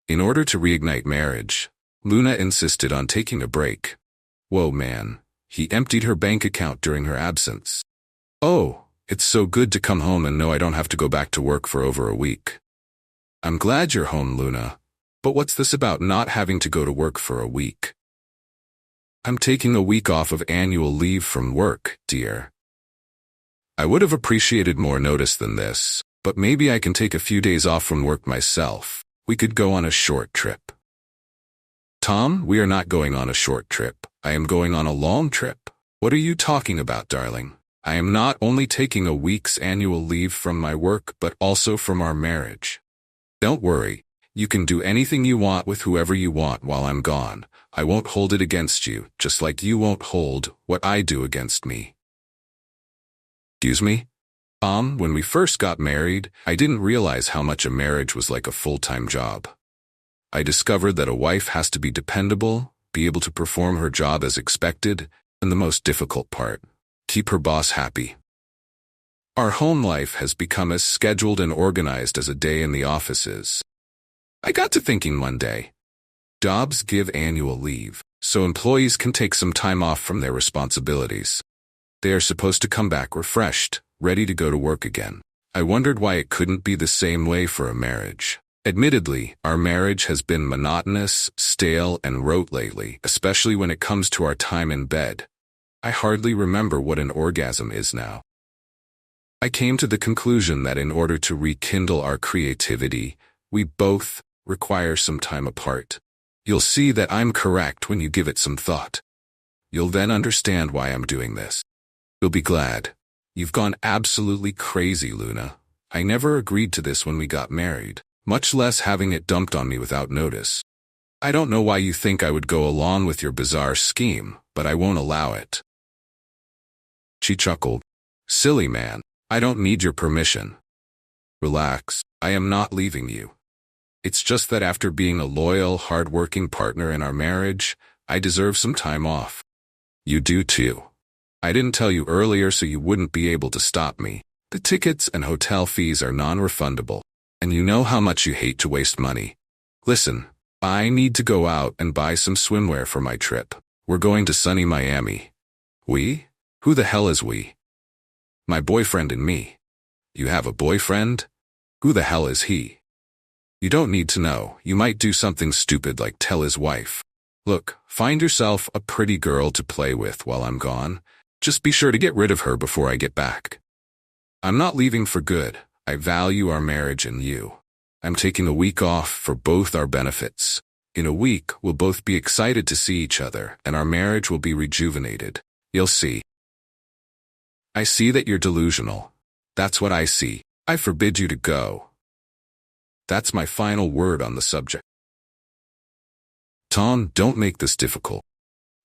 In order to reignite marriage, Luna insisted on taking a break. Whoa, man. He emptied her bank account during her absence. Oh, it's so good to come home and know I don't have to go back to work for over a week. I'm glad you're home, Luna. But what's this about not having to go to work for a week? I'm taking a week off of annual leave from work, dear. I would have appreciated more notice than this, but maybe I can take a few days off from work myself. We could go on a short trip. Tom, we are not going on a short trip. I am going on a long trip. What are you talking about, darling? I am not only taking a week's annual leave from my work, but also from our marriage. Don't worry. You can do anything you want with whoever you want while I'm gone. I won't hold it against you, just like you won't hold what I do against me. Excuse me? When we first got married, I didn't realize how much a marriage was like a full-time job. I discovered that a wife has to be dependable, be able to perform her job as expected, and the most difficult part, keep her boss happy. Our home life has become as scheduled and organized as a day in the office is. I got to thinking one day. Jobs give annual leave, so employees can take some time off from their responsibilities. They are supposed to come back refreshed, ready to go to work again. I wondered why it couldn't be the same way for a marriage. Admittedly, our marriage has been monotonous, stale, and rote lately, especially when it comes to our time in bed. I hardly remember what an orgasm is now. I came to the conclusion that in order to rekindle our creativity, we both require some time apart. You'll see that I'm correct when you give it some thought. You'll then understand why I'm doing this. You'll be glad. You've gone absolutely crazy, Luna. I never agreed to this when we got married, much less having it dumped on me without notice. I don't know why you think I would go along with your bizarre scheme, but I won't allow it. She chuckled. Silly man, I don't need your permission. Relax, I am not leaving you. It's just that after being a loyal, hard-working partner in our marriage, I deserve some time off. You do too. I didn't tell you earlier so you wouldn't be able to stop me. The tickets and hotel fees are non-refundable, and you know how much you hate to waste money. Listen, I need to go out and buy some swimwear for my trip. We're going to sunny Miami. We? Who the hell is we? My boyfriend and me. You have a boyfriend? Who the hell is he? You don't need to know. You might do something stupid like tell his wife. Look, find yourself a pretty girl to play with while I'm gone. Just be sure to get rid of her before I get back. I'm not leaving for good. I value our marriage and you. I'm taking a week off for both our benefits. In a week, we'll both be excited to see each other, and our marriage will be rejuvenated. You'll see. I see that you're delusional. That's what I see. I forbid you to go. That's my final word on the subject. Tom, don't make this difficult.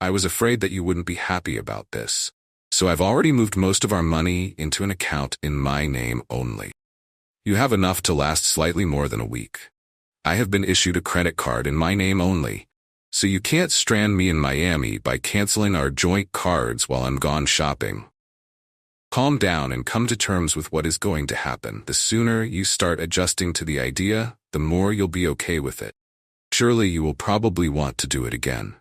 I was afraid that you wouldn't be happy about this. So I've already moved most of our money into an account in my name only. You have enough to last slightly more than a week. I have been issued a credit card in my name only, so you can't strand me in Miami by canceling our joint cards while I'm gone shopping. Calm down and come to terms with what is going to happen. The sooner you start adjusting to the idea, the more you'll be okay with it. Surely you will probably want to do it again.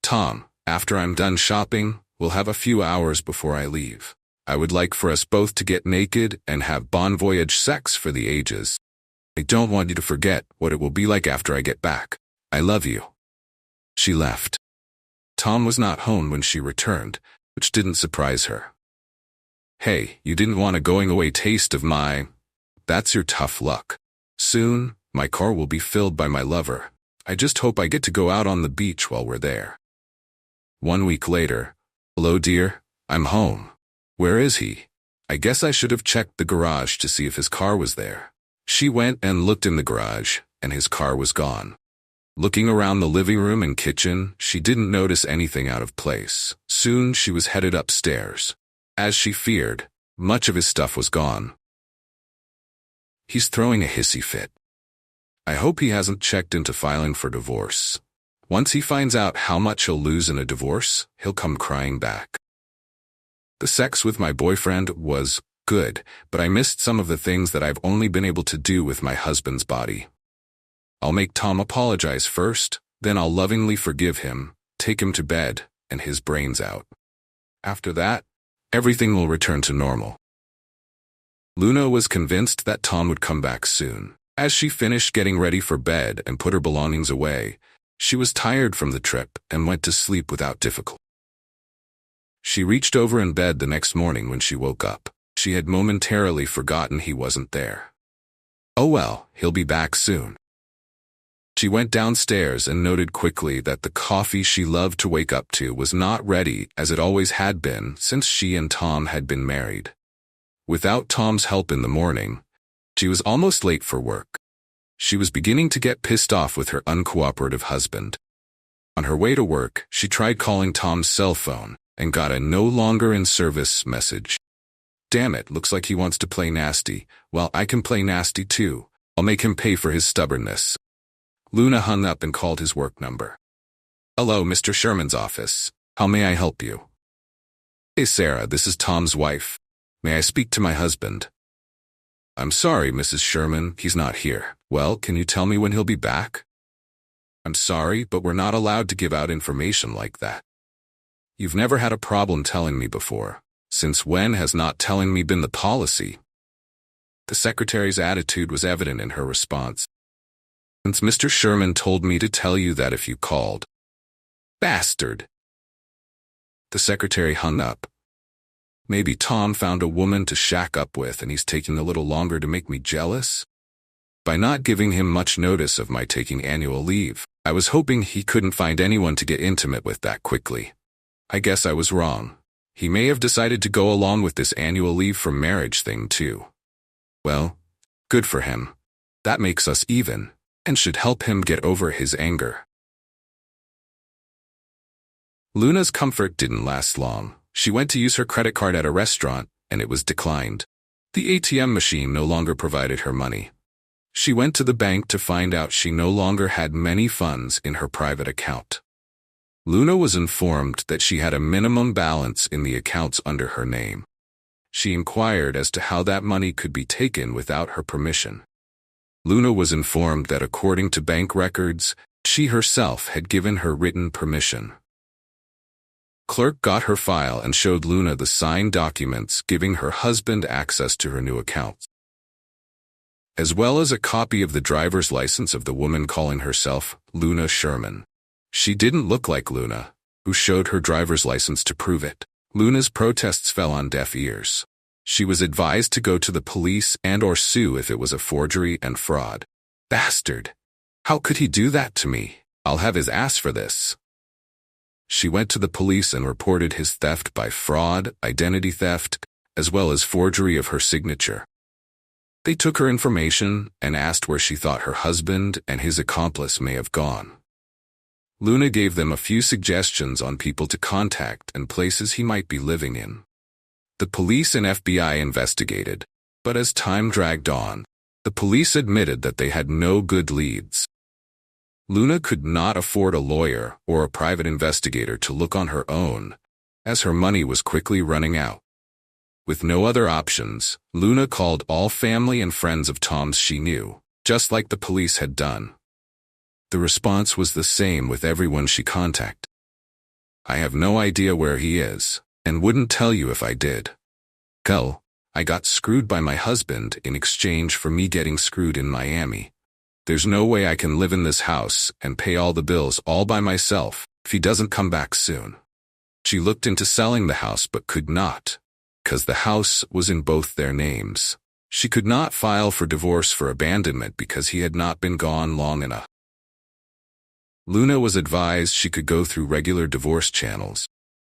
Tom, after I'm done shopping, we'll have a few hours before I leave. I would like for us both to get naked and have bon voyage sex for the ages. I don't want you to forget what it will be like after I get back. I love you. She left. Tom was not home when she returned, which didn't surprise her. Hey, you didn't want a going-away taste of my... That's your tough luck. Soon, my car will be filled by my lover. I just hope I get to go out on the beach while we're there. 1 week later. Hello, dear. I'm home. Where is he? I guess I should have checked the garage to see if his car was there. She went and looked in the garage, and his car was gone. Looking around the living room and kitchen, she didn't notice anything out of place. Soon she was headed upstairs. As she feared, much of his stuff was gone. He's throwing a hissy fit. I hope he hasn't checked into filing for divorce. Once he finds out how much he'll lose in a divorce, he'll come crying back. The sex with my boyfriend was good, but I missed some of the things that I've only been able to do with my husband's body. I'll make Tom apologize first, then I'll lovingly forgive him, take him to bed, and his brains out. After that, everything will return to normal. Luna was convinced that Tom would come back soon. As she finished getting ready for bed and put her belongings away, she was tired from the trip and went to sleep without difficulty. She reached over in bed the next morning when she woke up. She had momentarily forgotten he wasn't there. Oh well, he'll be back soon. She went downstairs and noted quickly that the coffee she loved to wake up to was not ready as it always had been since she and Tom had been married. Without Tom's help in the morning, she was almost late for work. She was beginning to get pissed off with her uncooperative husband. On her way to work, she tried calling Tom's cell phone and got a no longer in service message. Damn it, looks like he wants to play nasty. Well, I can play nasty too. I'll make him pay for his stubbornness. Luna hung up and called his work number. Hello, Mr. Sherman's office. How may I help you? Hey, Sarah, this is Tom's wife. May I speak to my husband? I'm sorry, Mrs. Sherman, he's not here. Well, can you tell me when he'll be back? I'm sorry, but we're not allowed to give out information like that. You've never had a problem telling me before. Since when has not telling me been the policy? The secretary's attitude was evident in her response. Since Mr. Sherman told me to tell you that if you called. Bastard! The secretary hung up. Maybe Tom found a woman to shack up with and he's taking a little longer to make me jealous? By not giving him much notice of my taking annual leave, I was hoping he couldn't find anyone to get intimate with that quickly. I guess I was wrong. He may have decided to go along with this annual leave from marriage thing too. Well, good for him. That makes us even, and should help him get over his anger. Luna's comfort didn't last long. She went to use her credit card at a restaurant, and it was declined. The ATM machine no longer provided her money. She went to the bank to find out she no longer had many funds in her private account. Luna was informed that she had a minimum balance in the accounts under her name. She inquired as to how that money could be taken without her permission. Luna was informed that according to bank records, she herself had given her written permission. Clerk got her file and showed Luna the signed documents giving her husband access to her new accounts, as well as a copy of the driver's license of the woman calling herself Luna Sherman. She didn't look like Luna, who showed her driver's license to prove it. Luna's protests fell on deaf ears. She was advised to go to the police and/or sue if it was a forgery and fraud. Bastard! How could he do that to me? I'll have his ass for this. She went to the police and reported his theft by fraud, identity theft, as well as forgery of her signature. They took her information and asked where she thought her husband and his accomplice may have gone. Luna gave them a few suggestions on people to contact and places he might be living in. The police and FBI investigated, but as time dragged on, the police admitted that they had no good leads. Luna could not afford a lawyer or a private investigator to look on her own, as her money was quickly running out. With no other options, Luna called all family and friends of Tom's she knew, just like the police had done. The response was the same with everyone she contacted. I have no idea where he is, and wouldn't tell you if I did. Hell, I got screwed by my husband in exchange for me getting screwed in Miami. There's no way I can live in this house and pay all the bills all by myself if he doesn't come back soon. She looked into selling the house but could not, 'cause the house was in both their names. She could not file for divorce for abandonment because he had not been gone long enough. Luna was advised she could go through regular divorce channels.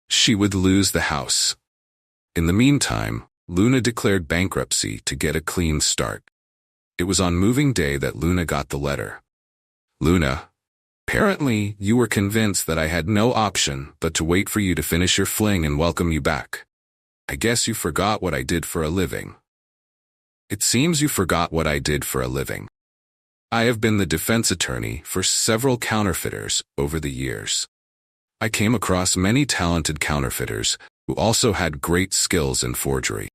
She would lose the house. In the meantime, Luna declared bankruptcy to get a clean start. It was on moving day that Luna got the letter. Luna, apparently you were convinced that I had no option but to wait for you to finish your fling and welcome you back. I guess you forgot what I did for a living. It seems you forgot what I did for a living. I have been the defense attorney for several counterfeiters over the years. I came across many talented counterfeiters who also had great skills in forgery.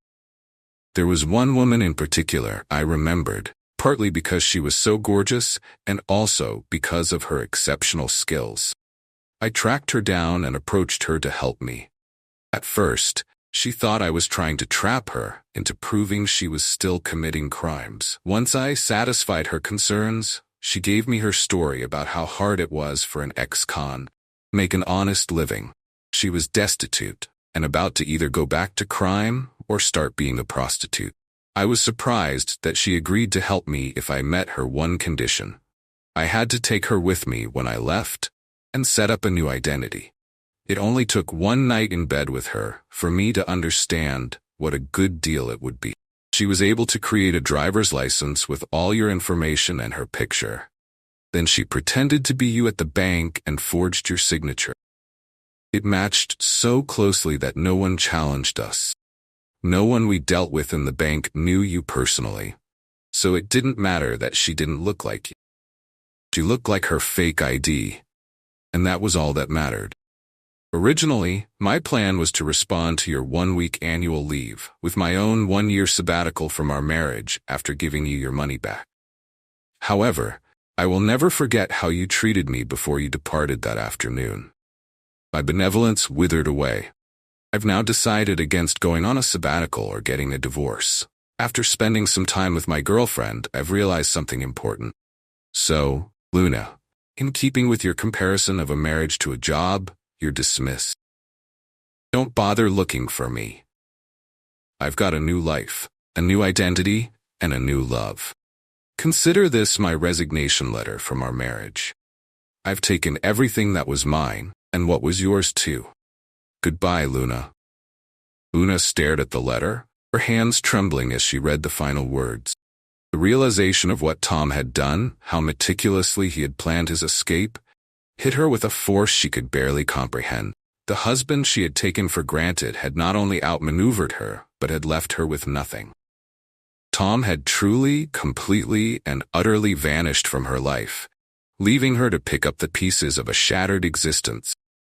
There was one woman in particular I remembered, partly because she was so gorgeous and also because of her exceptional skills. I tracked her down and approached her to help me. At first, she thought I was trying to trap her into proving she was still committing crimes. Once I satisfied her concerns, she gave me her story about how hard it was for an ex-con to make an honest living. She was destitute and about to either go back to crime or start being a prostitute. I was surprised that she agreed to help me if I met her one condition. I had to take her with me when I left and set up a new identity. It only took one night in bed with her for me to understand what a good deal it would be. She was able to create a driver's license with all your information and her picture. Then she pretended to be you at the bank and forged your signature. It matched so closely that no one challenged us. No one we dealt with in the bank knew you personally, so it didn't matter that she didn't look like you. She looked like her fake ID, and that was all that mattered. Originally, my plan was to respond to your 1-week annual leave with my own 1-year sabbatical from our marriage after giving you your money back. However, I will never forget how you treated me before you departed that afternoon. My benevolence withered away. I've now decided against going on a sabbatical or getting a divorce. After spending some time with my girlfriend, I've realized something important. So, Luna, in keeping with your comparison of a marriage to a job, you're dismissed. Don't bother looking for me. I've got a new life, a new identity, and a new love. Consider this my resignation letter from our marriage. I've taken everything that was mine, and what was yours too. Goodbye, Luna. Luna stared at the letter, her hands trembling as she read the final words. The realization of what Tom had done, how meticulously he had planned his escape, hit her with a force she could barely comprehend. The husband she had taken for granted had not only outmaneuvered her, but had left her with nothing. Tom had truly, completely, and utterly vanished from her life, leaving her to pick up the pieces of a shattered existence.